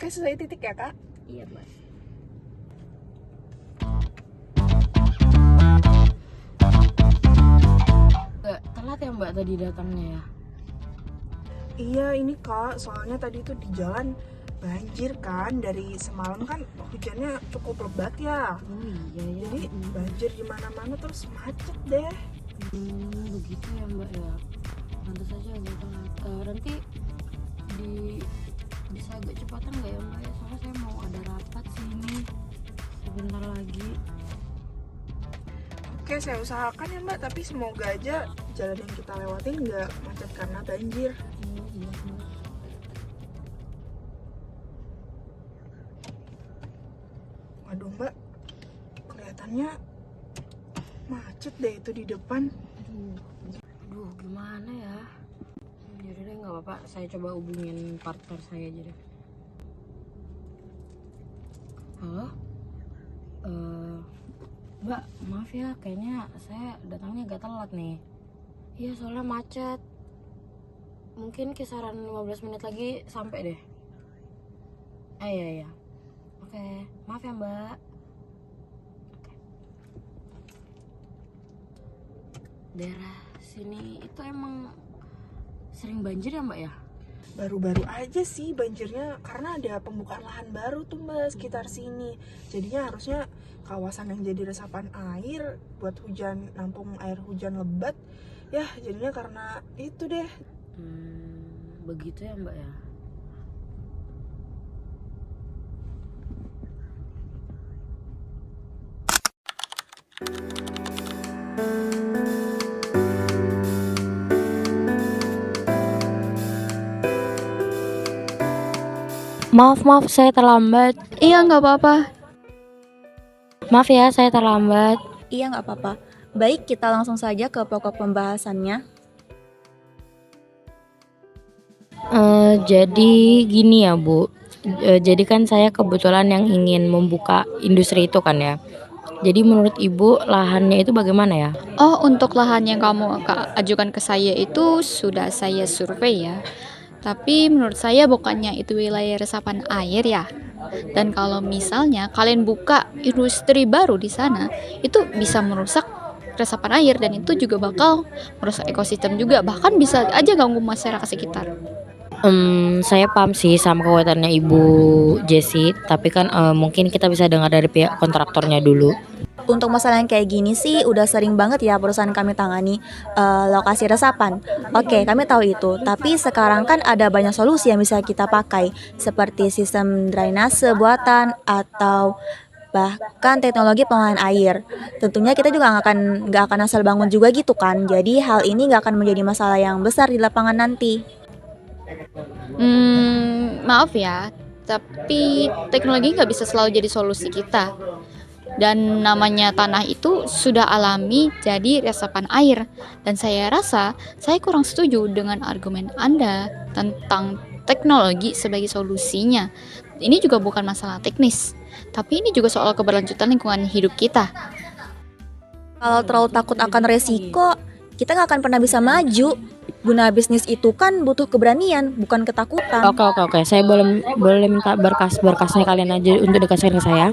Oke, sesuai titik ya, Kak? Iya, Mbak. Gak telat ya Mbak tadi datangnya ya? Iya, ini Kak, soalnya tadi tuh di jalan banjir kan, dari semalam kan hujannya cukup lebat ya. Oh iya ya. Jadi banjir di mana-mana terus macet deh. Begitu ya Mbak ya. Pantas saja agak telat. Nanti bisa agak cepatan nggak ya Mbak ya? Soalnya saya mau ada rapat sini sebentar lagi. Oke, saya usahakan ya Mbak, tapi semoga aja jalan yang kita lewatin nggak macet karena banjir. Iya Mbak. Waduh Mbak, kelihatannya macet deh itu di depan. Aduh, gimana ya? Yaudah deh, nggak apa-apa. Saya coba hubungin partner saya aja deh. Halo? Mbak, maaf ya, kayaknya saya datangnya agak telat nih. Iya, soalnya macet. Mungkin kisaran 15 menit lagi sampai deh. Iya. Oke, maaf ya Mbak. Oke. Daerah sini itu emang sering banjir ya Mbak ya? Baru-baru aja sih banjirnya karena ada pembukaan lahan baru tuh Mbak sekitar sini. Jadinya harusnya kawasan yang jadi resapan air buat hujan, nampung air hujan lebat. Ya jadinya karena itu deh. Begitu ya Mbak ya? Maaf, saya terlambat. Iya, nggak apa-apa. Maaf ya, saya terlambat. Iya, nggak apa-apa. Baik, kita langsung saja ke pokok pembahasannya. Jadi gini ya Bu. Jadi kan saya kebetulan yang ingin membuka industri itu kan ya. Jadi menurut Ibu lahannya itu bagaimana ya? Oh, untuk lahan yang kamu ajukan ke saya itu sudah saya survei ya. Tapi menurut saya bukannya itu wilayah resapan air ya. Dan kalau misalnya kalian buka industri baru di sana, itu bisa merusak resapan air dan itu juga bakal merusak ekosistem juga. Bahkan bisa aja ganggu masyarakat sekitar. Saya paham sih sama kekuatannya Ibu Jessie, tapi kan mungkin kita bisa dengar dari pihak kontraktornya dulu. Untuk masalah yang kayak gini sih udah sering banget ya perusahaan kami tangani lokasi resapan. Oke, kami tahu itu. Tapi sekarang kan ada banyak solusi yang bisa kita pakai seperti sistem drainase buatan atau bahkan teknologi pengolahan air. Tentunya kita juga nggak akan asal bangun juga gitu kan. Jadi hal ini nggak akan menjadi masalah yang besar di lapangan nanti. Maaf ya, tapi teknologi nggak bisa selalu jadi solusi kita. Dan namanya tanah itu sudah alami jadi resapan air. Dan saya rasa saya kurang setuju dengan argumen Anda tentang teknologi sebagai solusinya. Ini juga bukan masalah teknis, tapi ini juga soal keberlanjutan lingkungan hidup kita. Kalau terlalu takut akan resiko, kita nggak akan pernah bisa maju. Guna bisnis itu kan butuh keberanian, bukan ketakutan. Oke. Saya boleh minta berkasnya kalian aja untuk dikasihkan ke saya.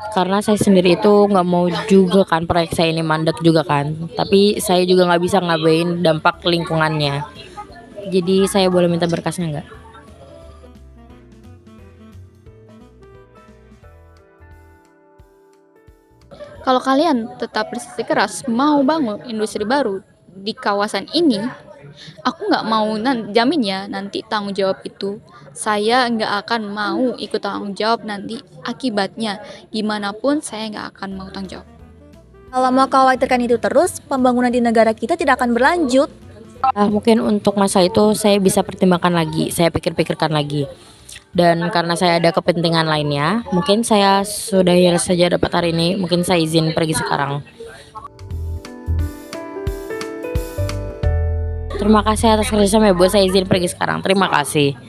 Karena saya sendiri itu nggak mau juga kan proyek saya ini mandek juga kan. Tapi saya juga nggak bisa ngabain dampak lingkungannya. Jadi saya boleh minta berkasnya nggak? Kalau kalian tetap bersikeras mau bangun industri baru di kawasan ini, aku nggak mau jamin ya nanti tanggung jawab itu. Saya nggak akan mau ikut tanggung jawab nanti akibatnya. Gimana pun saya nggak akan mau tanggung jawab. Kalau mau khawatirkan itu terus, pembangunan di negara kita tidak akan berlanjut. Mungkin untuk masa itu saya bisa pertimbangkan lagi, saya pikir-pikirkan lagi. Dan karena saya ada kepentingan lainnya, mungkin saya sudahi saja dapat hari ini. Mungkin saya izin pergi sekarang. Terima kasih atas kerjasama ya Bu, saya izin pergi sekarang. Terima kasih.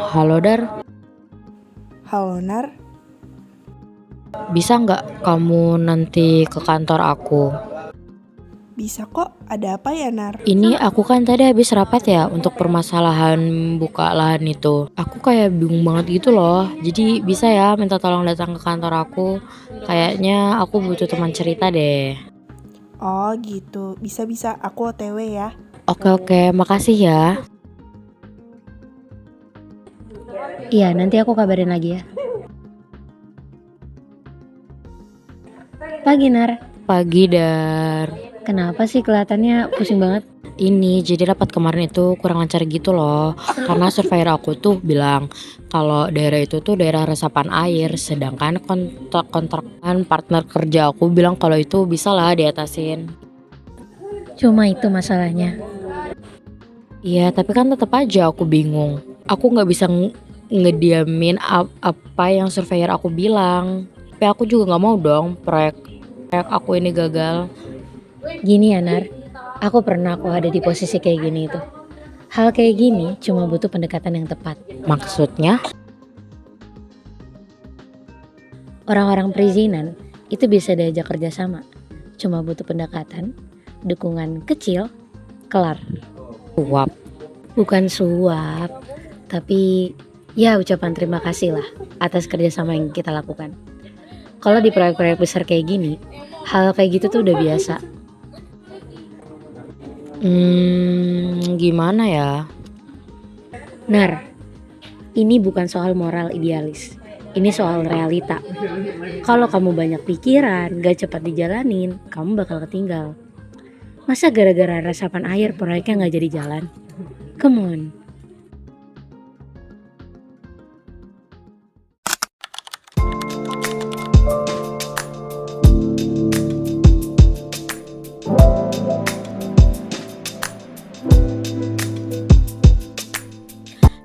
Halo Dar, Halo Nar, bisa nggak kamu nanti ke kantor aku? bisa kok. Ada apa ya Nar? Ini aku kan tadi habis rapat ya untuk permasalahan buka lahan itu. Aku kayak bingung banget gitu loh. Jadi bisa ya minta tolong datang ke kantor aku. Kayaknya aku butuh teman cerita deh. Oh gitu, bisa-bisa. Aku OTW ya. Oke, makasih ya. Iya, nanti aku kabarin lagi ya. Pagi, Nar. Pagi Dar. Kenapa sih kelihatannya pusing banget? Ini jadi rapat kemarin itu kurang lancar gitu loh. Karena surveyor aku tuh bilang kalau daerah itu tuh daerah resapan air. Sedangkan kontrak-kontrakan partner kerja aku bilang kalau itu bisa lah diatasin. Cuma itu masalahnya. Iya, tapi kan tetap aja aku bingung. Aku nggak bisa ngediamin apa yang surveyor aku bilang. Tapi aku juga nggak mau dong proyek aku ini gagal. Gini ya, Nar. Aku pernah kok ada di posisi kayak gini itu. Hal kayak gini cuma butuh pendekatan yang tepat. Maksudnya? Orang-orang perizinan itu bisa diajak kerjasama. Cuma butuh pendekatan, dukungan kecil, kelar. Suap. Bukan suap, tapi ya ucapan terima kasih lah atas kerjasama yang kita lakukan. Kalau di proyek-proyek besar kayak gini, hal kayak gitu tuh udah biasa. Gimana ya? Nar, ini bukan soal moral idealis. Ini soal realita. Kalau kamu banyak pikiran, gak cepat dijalanin, kamu bakal ketinggal. Masa gara-gara resapan air proyeknya gak jadi jalan? Come on.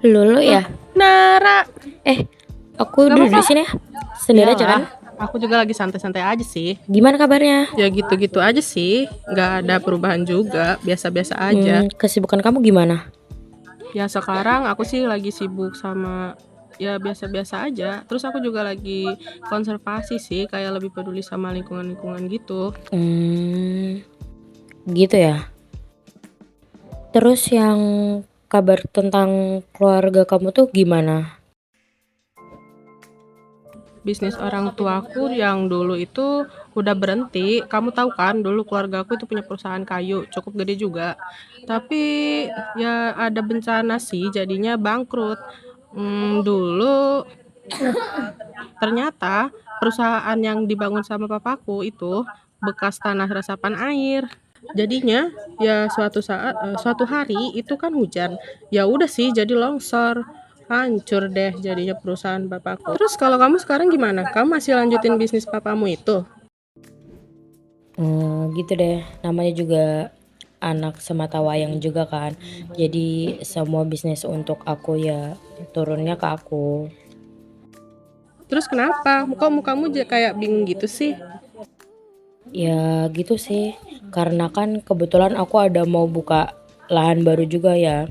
Lulu ya? Nara, Aku Gak duduk di apa-apa. sini ya. Sendiri aja kan? Aku juga lagi santai-santai aja sih. Gimana kabarnya? Ya gitu-gitu aja sih. Gak ada perubahan juga. Biasa-biasa aja. Kesibukan kamu gimana? Ya sekarang aku sih lagi sibuk sama ya biasa-biasa aja. Terus aku juga lagi konservasi sih. Kayak lebih peduli sama lingkungan-lingkungan gitu. Gitu ya. Terus yang kabar tentang keluarga kamu tuh gimana? Bisnis orang tuaku yang dulu itu udah berhenti. Kamu tahu kan dulu keluarga aku itu punya perusahaan kayu cukup gede juga. Tapi ya ada bencana sih jadinya bangkrut. Dulu ternyata perusahaan yang dibangun sama papaku itu bekas tanah resapan air. Jadinya ya suatu hari itu kan hujan. Ya udah sih jadi longsor. Hancur deh jadinya perusahaan bapakku. Terus kalau kamu sekarang gimana? Kamu masih lanjutin bisnis papamu itu? Gitu deh. Namanya juga anak semata wayang juga kan. Jadi semua bisnis untuk aku ya turunnya ke aku. Terus kenapa? Kok mukamu kayak bingung gitu sih? Ya gitu sih. Karena kan kebetulan aku ada mau buka lahan baru juga ya.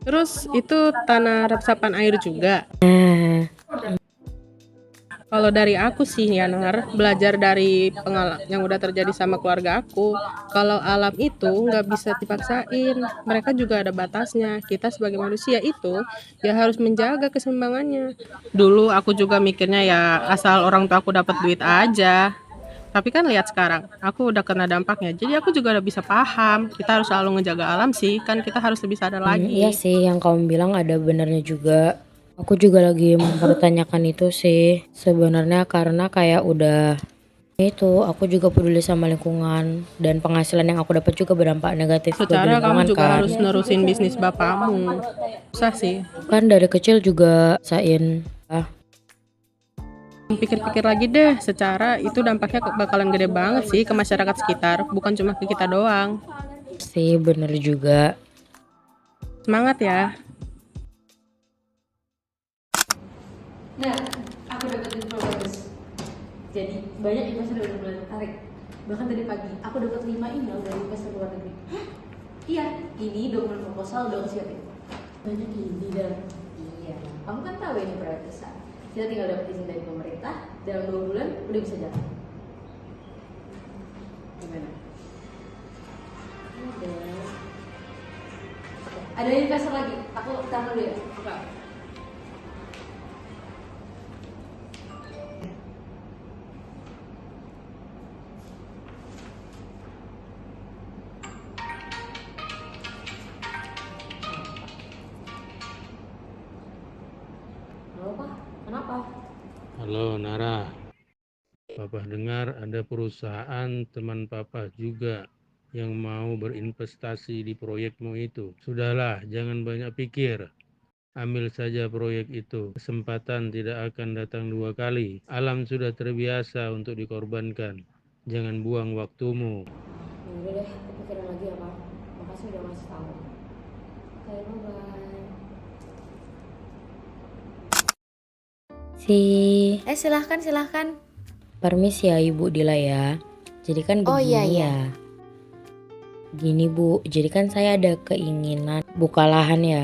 Terus itu tanah resapan air juga. Kalau dari aku sih ya Nar, belajar dari pengalaman yang udah terjadi sama keluarga aku, kalau alam itu nggak bisa dipaksain, mereka juga ada batasnya. Kita sebagai manusia itu ya harus menjaga keseimbangannya. Dulu aku juga mikirnya ya asal orang tua aku dapat duit aja, Tapi kan lihat sekarang, aku udah kena dampaknya. Jadi aku juga udah bisa paham. Kita harus selalu ngejaga alam sih. Kan kita harus lebih sadar Iya lagi. sih, yang kamu bilang ada benernya juga. Aku juga lagi mempertanyakan itu sih. Sebenarnya karena kayak udah itu, aku juga peduli sama lingkungan dan penghasilan yang aku dapat juga berdampak negatif bagi Secara kamu lingkungan juga kan. harus nerusin bisnis bapakmu. Susah sih. Kan dari kecil juga sain Pikir-pikir lagi deh, secara itu dampaknya bakalan gede banget sih ke masyarakat sekitar. Bukan cuma ke kita doang. sih bener juga. Semangat ya. Nah, aku dapat info bagus. Jadi banyak investor yang udah mulai tertarik. Bahkan tadi pagi aku dapat 5 email dari investor luar negeri. Hah? Iya, ini dokumen proposal udah aku siapin. Banyak ini dan iya. Kamu kan tahu ini proyek besar. Kita tinggal dapat izin dari pemerintah. Dalam 2 bulan udah bisa jalan. Gimana? Ada investor lagi. Aku taruh dulu ya. Oke. Halo Pak, kenapa? Halo Nara, Papa dengar ada perusahaan teman Papa juga yang mau berinvestasi di proyekmu itu. Sudahlah, jangan banyak pikir. Ambil saja proyek itu. Kesempatan tidak akan datang 2 kali. Alam sudah terbiasa untuk dikorbankan. Jangan buang waktumu. Udah deh, aku pikirin lagi ya Pak. Makasih udah ngasih tahu. Oke, bye-bye. Silahkan. Permisi ya Ibu Dila ya. Jadi kan Oh, begini iya, iya. ya. Gini Bu, jadi kan saya ada keinginan buka lahan ya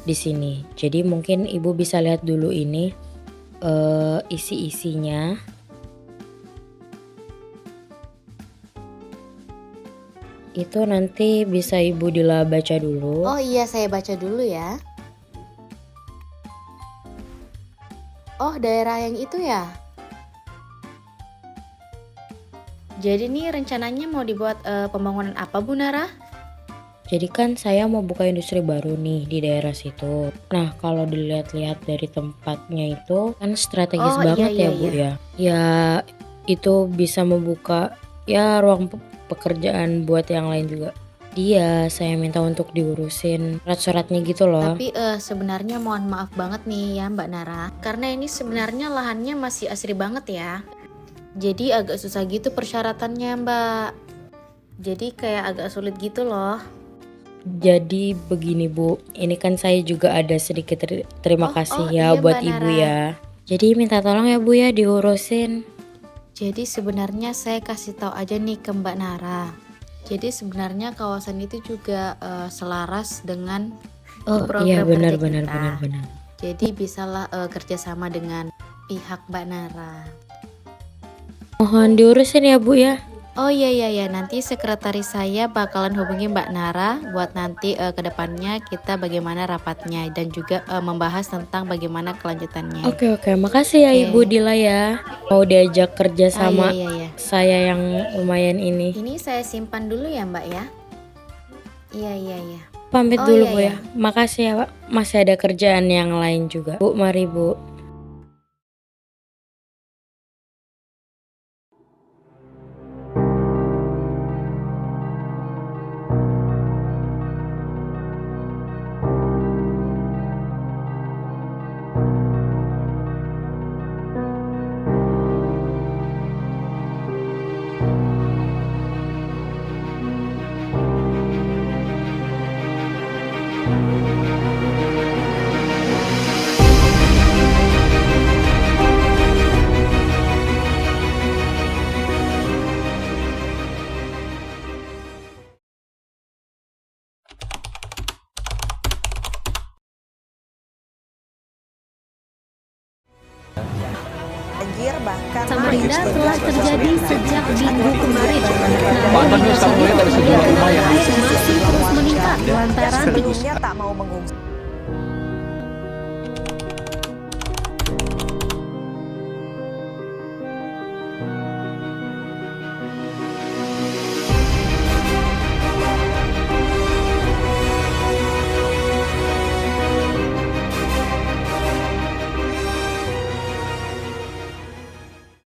di sini. Jadi mungkin Ibu bisa lihat dulu ini isi-isinya. Itu nanti bisa Ibu Dila baca dulu. Oh iya, saya baca dulu ya. Oh, daerah yang itu ya? Jadi nih rencananya mau dibuat pembangunan apa Bu Nara? Jadi kan saya mau buka industri baru nih di daerah situ. Nah kalau dilihat-lihat dari tempatnya itu kan strategis Oh, banget iya, ya iya, Bu ya. Ya itu bisa membuka ya ruang pekerjaan buat yang lain juga. Dia saya minta untuk diurusin surat-suratnya gitu loh. Tapi sebenarnya mohon maaf banget nih ya Mbak Nara. Karena ini sebenarnya lahannya masih asri banget ya. Jadi agak susah gitu persyaratannya Mbak. Jadi kayak agak sulit gitu loh. Jadi begini Bu, ini kan saya juga ada sedikit terima kasih ya iya, buat Mbak Ibu Nara. ya. Jadi minta tolong ya Bu ya diurusin. Jadi sebenarnya saya kasih tahu aja nih ke Mbak Nara. Jadi sebenarnya kawasan itu juga selaras dengan Oh program iya kerja benar. kita. Jadi bisalah kerjasama dengan pihak Mbak Nara. Mohon diurusin ya Bu ya. Oh iya, nanti sekretaris saya bakalan hubungi Mbak Nara buat nanti kedepannya kita bagaimana rapatnya dan juga membahas tentang bagaimana kelanjutannya. Oke, makasih ya Oke. Ibu Dila ya. Mau diajak kerja sama Iya. saya yang lumayan ini. Ini saya simpan dulu ya Mbak ya. Iya. Pamit Oh, dulu iya, Bu ya. Makasih ya Pak. Masih ada kerjaan yang lain juga. Bu, mari Bu. Banjir bahkan Samarinda telah terjadi sejak minggu kemarin. Namun hingga saat ini ketinggian air masih terus meningkat lantaran sebelumnya tak mau mengungsi.